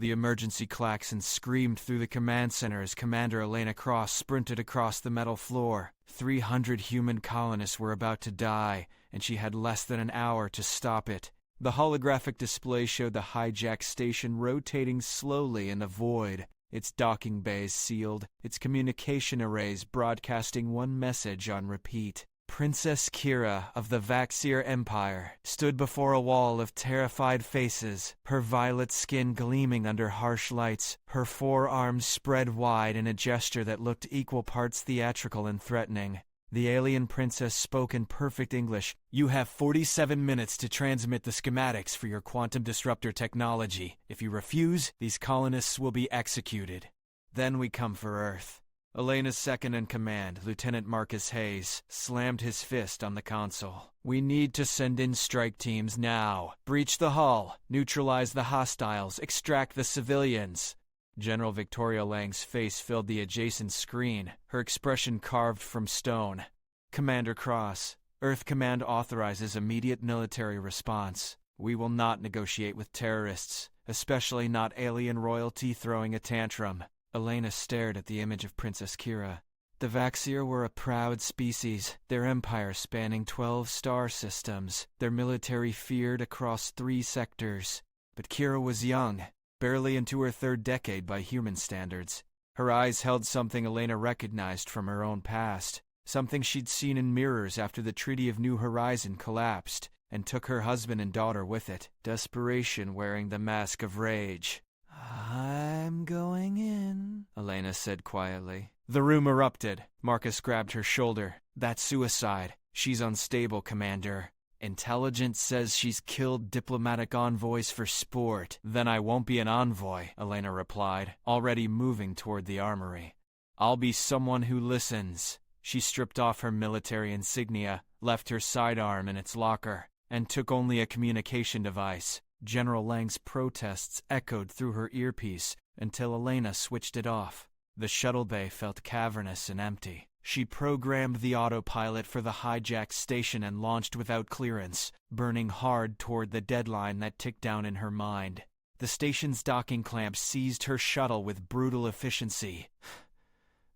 The emergency klaxon screamed through the command center as Commander Elena Cross sprinted across the metal floor. 300 human colonists were about to die, and she had less than an hour to stop it. The holographic display showed the hijacked station rotating slowly in the void, its docking bays sealed, its communication arrays broadcasting one message on repeat. Princess Kira of the Vaxir Empire stood before a wall of terrified faces, her violet skin gleaming under harsh lights, her forearms spread wide in a gesture that looked equal parts theatrical and threatening. The alien princess spoke in perfect English. "You have 47 minutes to transmit the schematics for your quantum disruptor technology. If you refuse, these colonists will be executed. Then we come for Earth." Elena's second-in-command, Lieutenant Marcus Hayes, slammed his fist on the console. "We need to send in strike teams now. Breach the hull, neutralize the hostiles, extract the civilians." General Victoria Lang's face filled the adjacent screen, her expression carved from stone. "Commander Cross, Earth Command authorizes immediate military response. We will not negotiate with terrorists, especially not alien royalty throwing a tantrum." Elena stared at the image of Princess Kira. The Vaxir were a proud species, their empire spanning 12 star systems, their military feared across 3 sectors. But Kira was young, barely into her 3rd decade by human standards. Her eyes held something Elena recognized from her own past, something she'd seen in mirrors after the Treaty of New Horizon collapsed, and took her husband and daughter with it. Desperation wearing the mask of rage. "I'm going in," Elena said quietly. The room erupted. Marcus grabbed her shoulder. "That's suicide. She's unstable, Commander. Intelligence says she's killed diplomatic envoys for sport." "Then I won't be an envoy," Elena replied, already moving toward the armory. "I'll be someone who listens." She stripped off her military insignia, left her sidearm in its locker, and took only a communication device. General Lang's protests echoed through her earpiece until Elena switched it off. The shuttle bay felt cavernous and empty. She programmed the autopilot for the hijacked station and launched without clearance, burning hard toward the deadline that ticked down in her mind. The station's docking clamps seized her shuttle with brutal efficiency.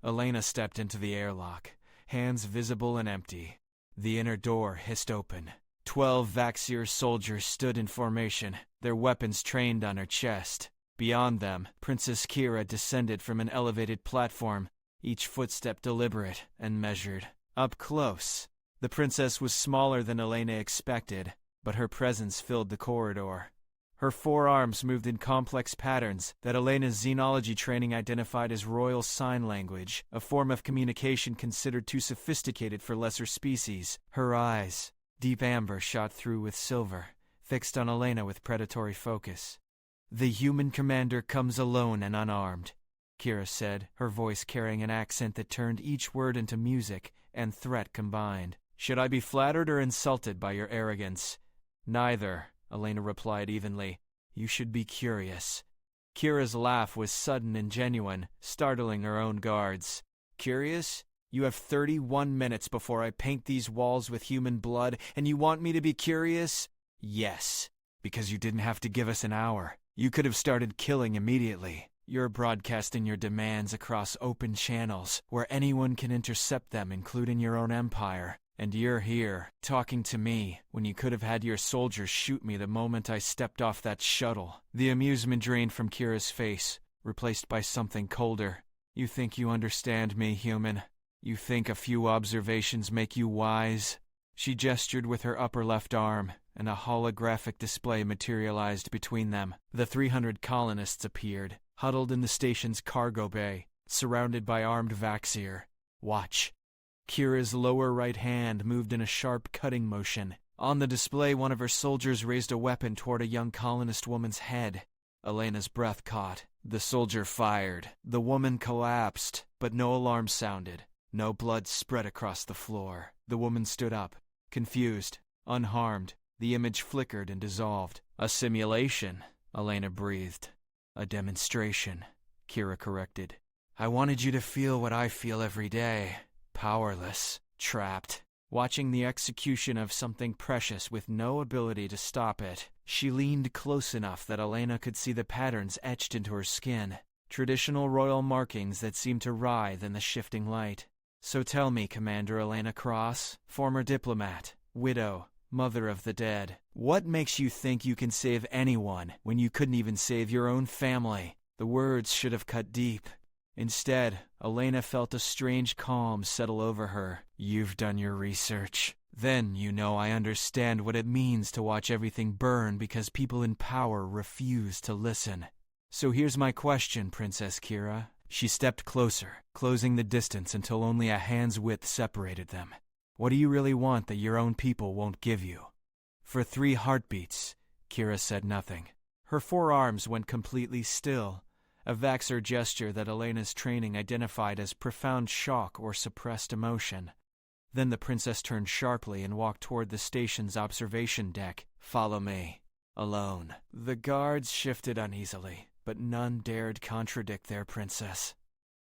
Elena stepped into the airlock, hands visible and empty. The inner door hissed open. 12 Vaxir soldiers stood in formation, their weapons trained on her chest. Beyond them, Princess Kira descended from an elevated platform, each footstep deliberate and measured. Up close, the princess was smaller than Elena expected, but her presence filled the corridor. Her forearms moved in complex patterns that Elena's xenology training identified as royal sign language, a form of communication considered too sophisticated for lesser species. Her eyes, deep amber shot through with silver, fixed on Elena with predatory focus. "The human commander comes alone and unarmed," Kira said, her voice carrying an accent that turned each word into music and threat combined. "Should I be flattered or insulted by your arrogance?" "Neither," Elena replied evenly. "You should be curious." Kira's laugh was sudden and genuine, startling her own guards. "Curious? You have 31 minutes before I paint these walls with human blood, and you want me to be curious?" "Yes, because you didn't have to give us an hour. You could have started killing immediately. You're broadcasting your demands across open channels, where anyone can intercept them, including your own empire. And you're here, talking to me, when you could have had your soldiers shoot me the moment I stepped off that shuttle." The amusement drained from Kira's face, replaced by something colder. "You think you understand me, human? You think a few observations make you wise?" She gestured with her upper left arm, and a holographic display materialized between them. The 300 colonists appeared, huddled in the station's cargo bay, surrounded by armed Vaxir. "Watch." Kira's lower right hand moved in a sharp cutting motion. On the display, one of her soldiers raised a weapon toward a young colonist woman's head. Elena's breath caught. The soldier fired. The woman collapsed, but no alarm sounded. No blood spread across the floor. The woman stood up, confused, unharmed. The image flickered and dissolved. "A simulation," Elena breathed. "A demonstration," Kira corrected. "I wanted you to feel what I feel every day. Powerless. Trapped. watching the execution of something precious with no ability to stop it. She leaned close enough that Elena could see the patterns etched into her skin, traditional royal markings that seemed to writhe in the shifting light. So tell me, Commander Elena Cross, former diplomat, widow, mother of the dead, what makes you think you can save anyone when you couldn't even save your own family? The words should have cut deep. Instead, Elena felt a strange calm settle over her. You've done your research. Then you know I understand what it means to watch everything burn because people in power refuse to listen. So here's my question, Princess Kira. She stepped closer, closing the distance until only a hand's width separated them. What do you really want that your own people won't give you? For 3 heartbeats, Kira said nothing. Her forearms went completely still, a vaxer gesture that Elena's training identified as profound shock or suppressed emotion. Then the princess turned sharply and walked toward the station's observation deck. Follow me. Alone. The guards shifted uneasily, but none dared contradict their princess.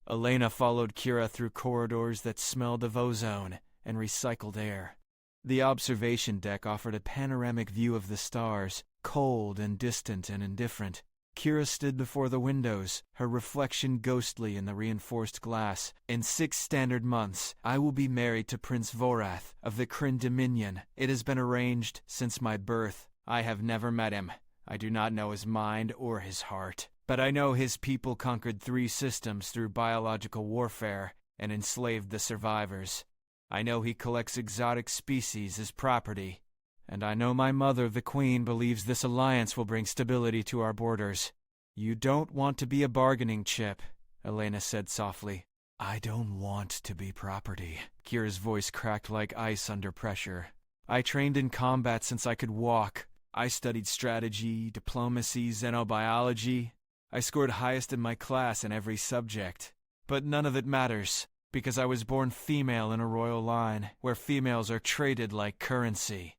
Elena followed Kira through corridors that smelled of ozone and recycled air. The observation deck offered a panoramic view of the stars, cold and distant and indifferent. Kira stood before the windows, her reflection ghostly in the reinforced glass. In 6 standard months, I will be married to Prince Vorath of the Kryn Dominion. It has been arranged since my birth. I have never met him. I do not know his mind or his heart. But I know his people conquered 3 systems through biological warfare and enslaved the survivors. I know he collects exotic species as property. And I know my mother, the Queen, believes this alliance will bring stability to our borders. You don't want to be a bargaining chip, Elena said softly. I don't want to be property. Kira's voice cracked like ice under pressure. I trained in combat since I could walk. I studied strategy, diplomacy, xenobiology. I scored highest in my class in every subject. But none of it matters, because I was born female in a royal line, where females are traded like currency.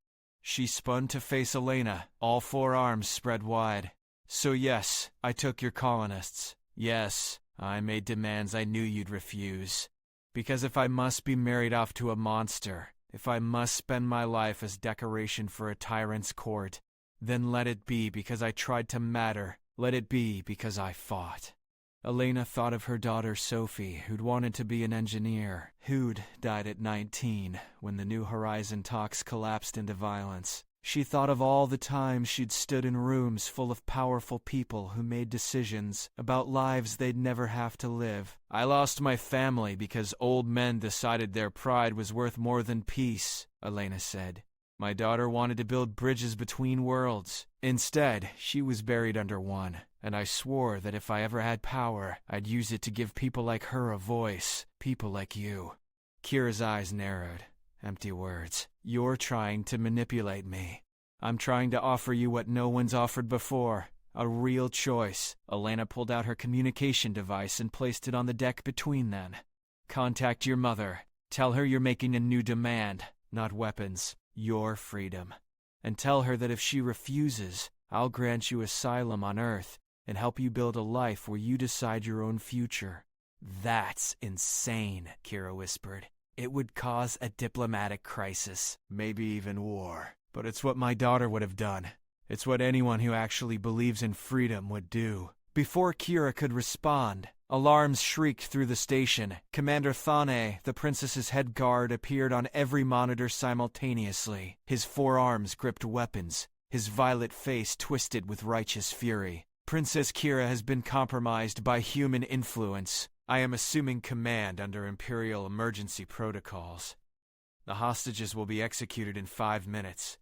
She spun to face Elena, all 4 arms spread wide. So yes, I took your colonists. Yes, I made demands I knew you'd refuse. Because if I must be married off to a monster, if I must spend my life as decoration for a tyrant's court, then let it be because I tried to matter. Let it be because I fought. Elena thought of her daughter Sophie, who'd wanted to be an engineer, who'd died at 19 when the New Horizon talks collapsed into violence. She thought of all the times she'd stood in rooms full of powerful people who made decisions about lives they'd never have to live. I lost my family because old men decided their pride was worth more than peace, Elena said. My daughter wanted to build bridges between worlds. Instead, she was buried under one, and I swore that if I ever had power, I'd use it to give people like her a voice, people like you. Kira's eyes narrowed. Empty words. You're trying to manipulate me. I'm trying to offer you what no one's offered before, a real choice. Elena pulled out her communication device and placed it on the deck between them. Contact your mother. Tell her you're making a new demand, not weapons. Your freedom. And tell her that if she refuses, I'll grant you asylum on Earth and help you build a life where you decide your own future. That's insane, Kira whispered. It would cause a diplomatic crisis, maybe even war. But it's what my daughter would have done. It's what anyone who actually believes in freedom would do. Before Kira could respond, alarms shrieked through the station. Commander Thane, the princess's head guard, appeared on every monitor simultaneously. His 4 arms gripped weapons, his violet face twisted with righteous fury. Princess Kira has been compromised by human influence. I am assuming command under Imperial emergency protocols. The hostages will be executed in 5 minutes.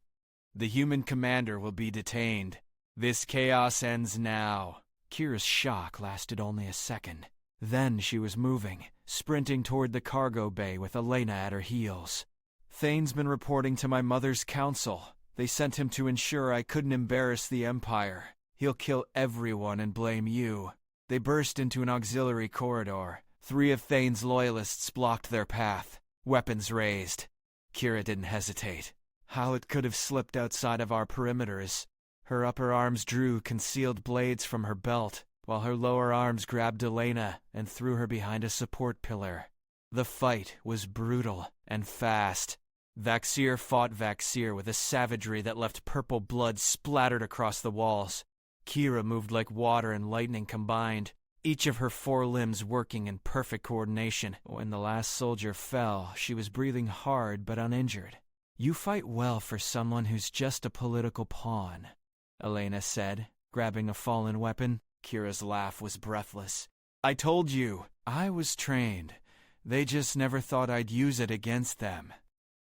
The human commander will be detained. This chaos ends now. Kira's shock lasted only a second. Then she was moving, sprinting toward the cargo bay with Elena at her heels. Thane's been reporting to my mother's council. They sent him to ensure I couldn't embarrass the Empire. He'll kill everyone and blame you. They burst into an auxiliary corridor. 3 of Thane's loyalists blocked their path, weapons raised. Kira didn't hesitate. How it could have slipped outside of our perimeters. Her upper arms drew concealed blades from her belt, while her lower arms grabbed Elena and threw her behind a support pillar. The fight was brutal and fast. Vaxir fought Vaxir with a savagery that left purple blood splattered across the walls. Kira moved like water and lightning combined, each of her 4 limbs working in perfect coordination. When the last soldier fell, she was breathing hard but uninjured. "You fight well for someone who's just a political pawn," Elena said, grabbing a fallen weapon. Kira's laugh was breathless. "I told you, I was trained. They just never thought I'd use it against them."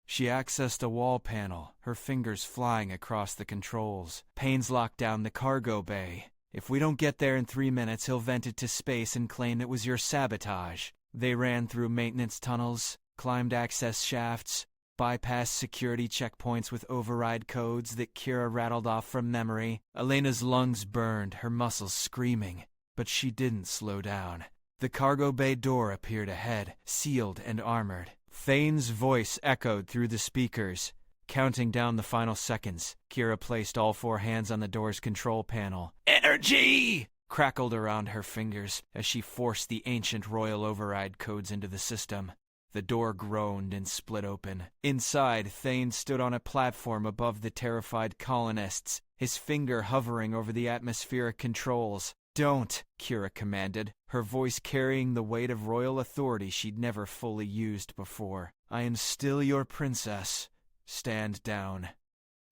She accessed a wall panel, her fingers flying across the controls. Payne's locked down the cargo bay. "If we don't get there in 3 minutes, he'll vent it to space and claim it was your sabotage." They ran through maintenance tunnels, climbed access shafts, bypassed security checkpoints with override codes that Kira rattled off from memory. Elena's lungs burned, her muscles screaming, but she didn't slow down. The cargo bay door appeared ahead, sealed and armored. Thane's voice echoed through the speakers, counting down the final seconds. Kira placed all 4 hands on the door's control panel. "Energy!" crackled around her fingers as she forced the ancient royal override codes into the system. The door groaned and split open. Inside, Thane stood on a platform above the terrified colonists, his finger hovering over the atmospheric controls. "Don't," Kira commanded, her voice carrying the weight of royal authority she'd never fully used before. "I am still your princess. Stand down."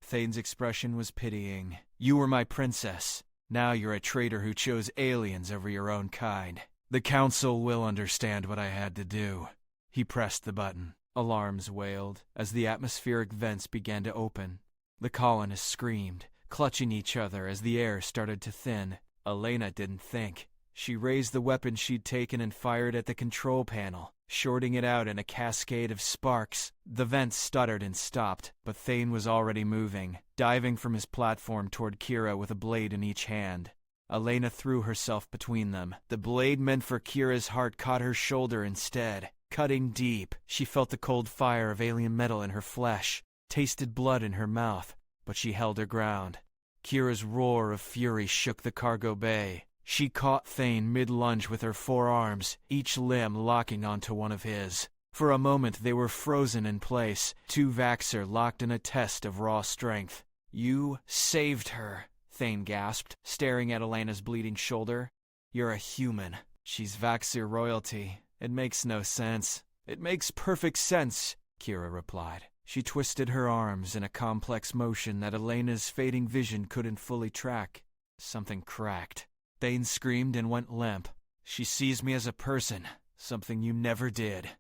Thane's expression was pitying. "You were my princess. Now you're a traitor who chose aliens over your own kind. The council will understand what I had to do." He pressed the button. Alarms wailed as the atmospheric vents began to open. The colonists screamed, clutching each other as the air started to thin. Elena didn't think. She raised the weapon she'd taken and fired at the control panel, shorting it out in a cascade of sparks. The vents stuttered and stopped, but Thane was already moving, diving from his platform toward Kira with a blade in each hand. Elena threw herself between them. The blade meant for Kira's heart caught her shoulder instead. Cutting deep, she felt the cold fire of alien metal in her flesh, tasted blood in her mouth, but she held her ground. Kira's roar of fury shook the cargo bay. She caught Thane mid-lunge with her 4 arms, each limb locking onto one of his. For a moment they were frozen in place, 2 Vaxir locked in a test of raw strength. "You saved her," Thane gasped, staring at Elena's bleeding shoulder. "You're a human. She's Vaxir royalty. It makes no sense." "It makes perfect sense," Kira replied. She twisted her arms in a complex motion that Elena's fading vision couldn't fully track. Something cracked. Thane screamed and went limp. "She sees me as a person, something you never did."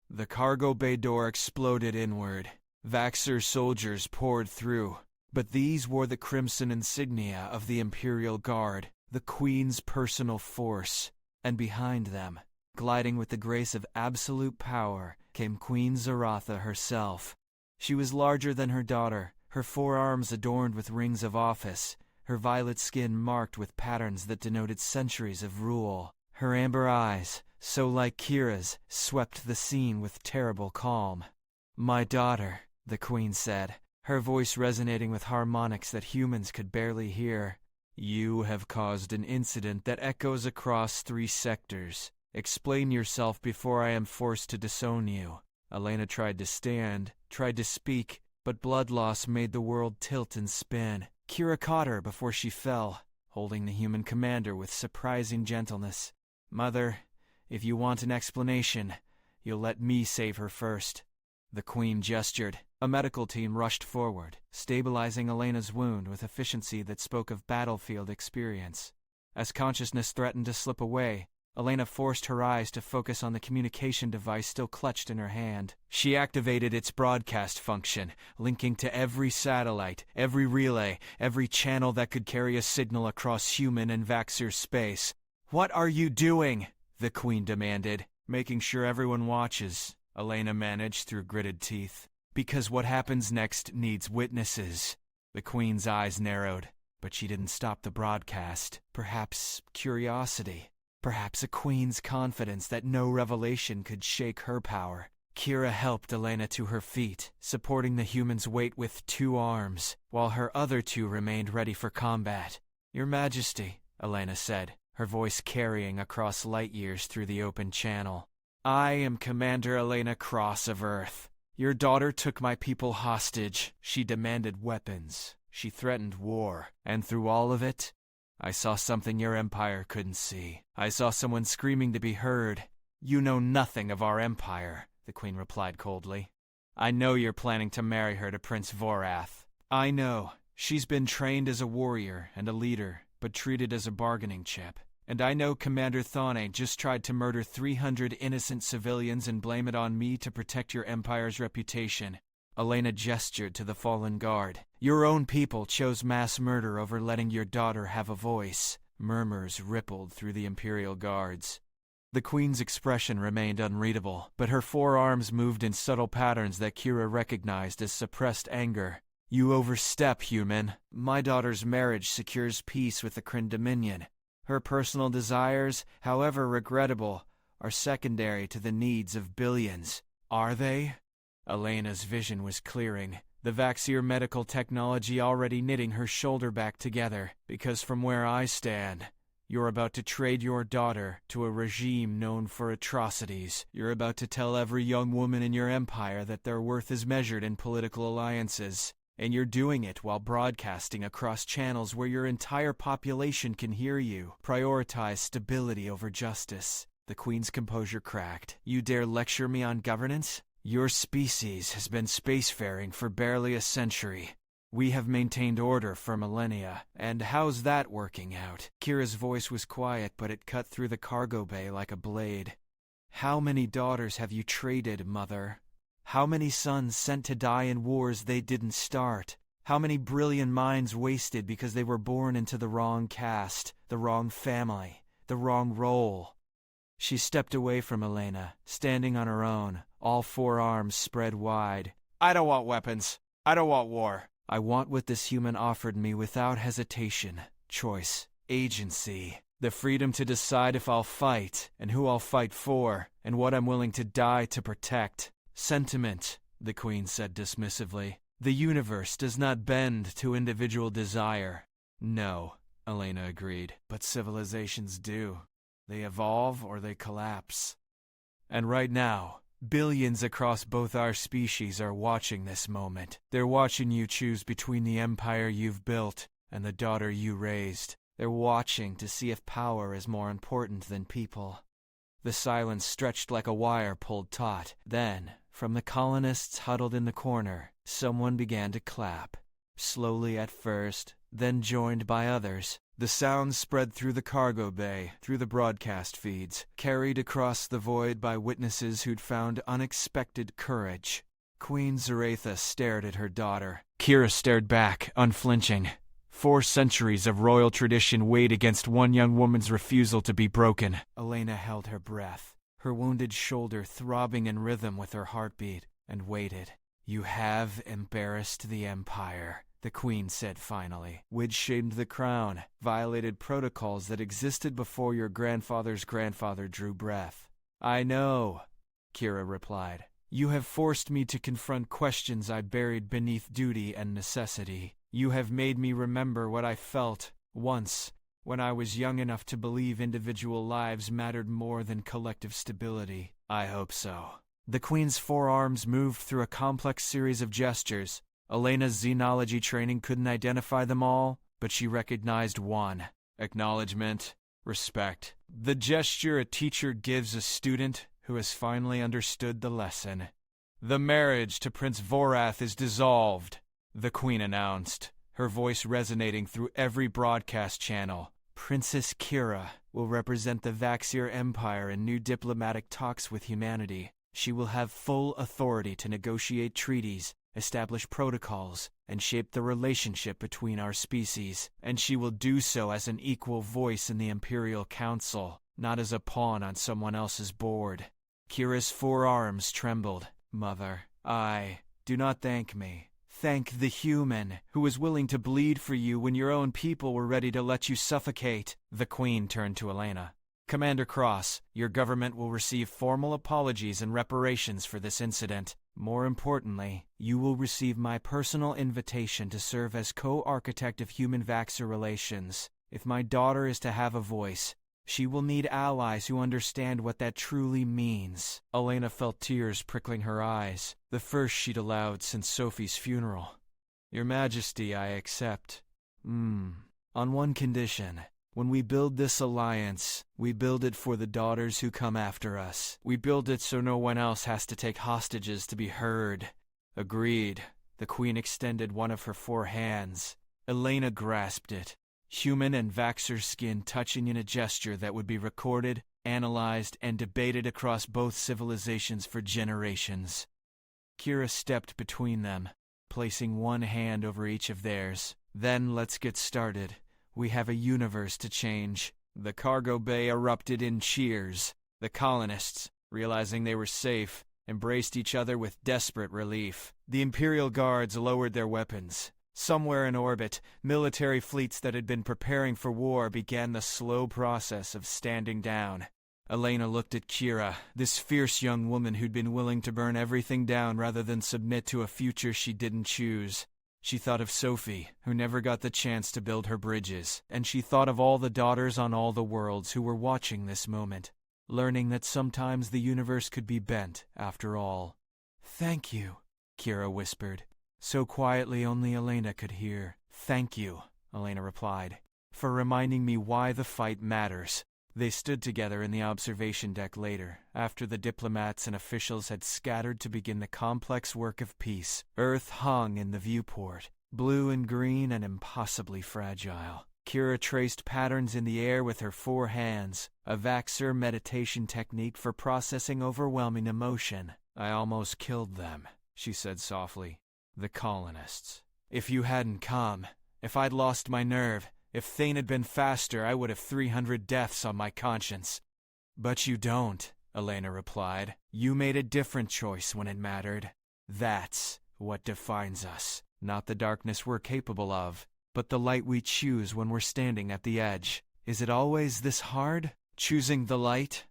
The cargo bay door exploded inward. Vaxir soldiers poured through, but these wore the crimson insignia of the Imperial Guard, the Queen's personal force. And behind them, gliding with the grace of absolute power, came Queen Zaratha herself. She was larger than her daughter, her 4 arms adorned with rings of office, her violet skin marked with patterns that denoted centuries of rule. Her amber eyes, so like Kira's, swept the scene with terrible calm. "My daughter," the Queen said, her voice resonating with harmonics that humans could barely hear. "You have caused an incident that echoes across 3 sectors. Explain yourself before I am forced to disown you." Elena tried to stand, tried to speak, but blood loss made the world tilt and spin. Kira caught her before she fell, holding the human commander with surprising gentleness. "Mother, if you want an explanation, you'll let me save her first." The Queen gestured. A medical team rushed forward, stabilizing Elena's wound with efficiency that spoke of battlefield experience. As consciousness threatened to slip away, Elena forced her eyes to focus on the communication device still clutched in her hand. She activated its broadcast function, linking to every satellite, every relay, every channel that could carry a signal across human and Vaxir space. "What are you doing?" the Queen demanded. "Making sure everyone watches," Elena managed through gritted teeth. "Because what happens next needs witnesses." The Queen's eyes narrowed, but she didn't stop the broadcast. Perhaps curiosity. Perhaps a queen's confidence that no revelation could shake her power. Kira helped Elena to her feet, supporting the human's weight with 2 arms, while her other 2 remained ready for combat. "Your Majesty," Elena said, her voice carrying across light years through the open channel. "I am Commander Elena Cross of Earth. Your daughter took my people hostage. She demanded weapons. She threatened war. And through all of it, I saw something your empire couldn't see. I saw someone screaming to be heard. You know nothing of our empire, the queen replied coldly. I know you're planning to marry her to Prince Vorath. I know. She's been trained as a warrior and a leader, but treated as a bargaining chip. And I know Commander Thane just tried to murder 300 innocent civilians and blame it on me to protect your empire's reputation. Elena gestured to the fallen guard. Your own people chose mass murder over letting your daughter have a voice. Murmurs rippled through the imperial guards. The queen's expression remained unreadable, but her forearms moved in subtle patterns that Kira recognized as suppressed anger. You overstep, human. My daughter's marriage secures peace with the Kryn Dominion. Her personal desires, however regrettable, are secondary to the needs of billions. Are they? Elena's vision was clearing, the Vaxir medical technology already knitting her shoulder back together, because from where I stand, you're about to trade your daughter to a regime known for atrocities. You're about to tell every young woman in your empire that their worth is measured in political alliances. And you're doing it while broadcasting across channels where your entire population can hear you. Prioritize stability over justice. The queen's composure cracked. You dare lecture me on governance? Your species has been spacefaring for barely a century. We have maintained order for millennia. And how's that working out? Kira's voice was quiet, but it cut through the cargo bay like a blade. How many daughters have you traded, mother? How many sons sent to die in wars they didn't start? How many brilliant minds wasted because they were born into the wrong caste, the wrong family, the wrong role? She stepped away from Elena, standing on her own, all four arms spread wide. I don't want weapons. I don't want war. I want what this human offered me without hesitation, choice, agency. The freedom to decide if I'll fight, and who I'll fight for, and what I'm willing to die to protect. Sentiment, the queen said dismissively. The universe does not bend to individual desire. No, Elena agreed, but civilizations do. They evolve or they collapse. And right now, billions across both our species are watching this moment. They're watching you choose between the empire you've built and the daughter you raised. They're watching to see if power is more important than people. The silence stretched like a wire pulled taut. Then, from the colonists huddled in the corner, someone began to clap. Slowly at first, then joined by others. The sound spread through the cargo bay, through the broadcast feeds, carried across the void by witnesses who'd found unexpected courage. Queen Zaratha stared at her daughter. Kira stared back, unflinching. 4 centuries of royal tradition weighed against one young woman's refusal to be broken. Elena held her breath, her wounded shoulder throbbing in rhythm with her heartbeat, and waited. You have embarrassed the Empire, the Queen said finally. Witch-shamed the crown, violated protocols that existed before your grandfather's grandfather drew breath. I know, Kira replied. You have forced me to confront questions I buried beneath duty and necessity. You have made me remember what I felt once, when I was young enough to believe individual lives mattered more than collective stability. I hope so. The Queen's forearms moved through a complex series of gestures. Elena's xenology training couldn't identify them all, but she recognized one. Acknowledgement, respect. The gesture a teacher gives a student who has finally understood the lesson. The marriage to Prince Vorath is dissolved, the Queen announced, her voice resonating through every broadcast channel. Princess Kira will represent the Vaxir Empire in new diplomatic talks with humanity. She will have full authority to negotiate treaties, establish protocols, and shape the relationship between our species. And she will do so as an equal voice in the Imperial Council, not as a pawn on someone else's board. Kira's forearms trembled. Mother, do not thank me. Thank the human who was willing to bleed for you when your own people were ready to let you suffocate. The Queen turned to Elena. Commander Cross, your government will receive formal apologies and reparations for this incident. More importantly, you will receive my personal invitation to serve as co-architect of human-Vaxxer relations. If my daughter is to have a voice, She will need allies who understand what that truly means. Elena felt tears prickling her eyes, the first she'd allowed since Sophie's funeral. Your Majesty, I accept. On one condition. When we build this alliance, we build it for the daughters who come after us. We build it so no one else has to take hostages to be heard. Agreed. The Queen extended one of her 4 hands. Elena grasped it, human and Vaxxer skin touching in a gesture that would be recorded, analyzed, and debated across both civilizations for generations. Kira stepped between them, placing one hand over each of theirs. Then let's get started. We have a universe to change. The cargo bay erupted in cheers. The colonists, realizing they were safe, embraced each other with desperate relief. The Imperial Guards lowered their weapons. Somewhere in orbit, military fleets that had been preparing for war began the slow process of standing down. Elena looked at Kira, this fierce young woman who'd been willing to burn everything down rather than submit to a future she didn't choose. She thought of Sophie, who never got the chance to build her bridges, and she thought of all the daughters on all the worlds who were watching this moment, learning that sometimes the universe could be bent, after all. "Thank you," Kira whispered, so quietly only Elena could hear. "Thank you," Elena replied, "for reminding me why the fight matters." They stood together in the observation deck later, after the diplomats and officials had scattered to begin the complex work of peace. Earth hung in the viewport, blue and green and impossibly fragile. Kira traced patterns in the air with her 4 hands, a Vaxxer meditation technique for processing overwhelming emotion. "I almost killed them," she said softly. "The colonists. If you hadn't come, if I'd lost my nerve, if Thane had been faster, I would have 300 deaths on my conscience." "But you don't," Elena replied. "You made a different choice when it mattered. That's what defines us. Not the darkness we're capable of, but the light we choose when we're standing at the edge. Is it always this hard, choosing the light?"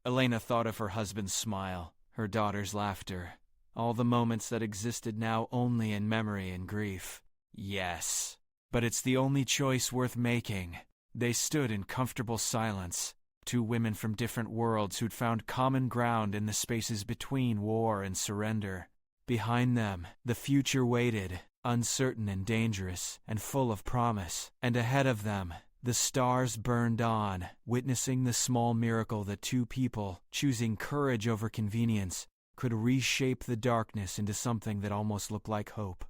Elena thought of her husband's smile, her daughter's laughter, all the moments that existed now only in memory and grief. Yes. But it's the only choice worth making. They stood in comfortable silence, 2 women from different worlds who'd found common ground in the spaces between war and surrender. Behind them, the future waited, uncertain and dangerous, and full of promise. And ahead of them, the stars burned on, witnessing the small miracle that 2 people, choosing courage over convenience, could reshape the darkness into something that almost looked like hope.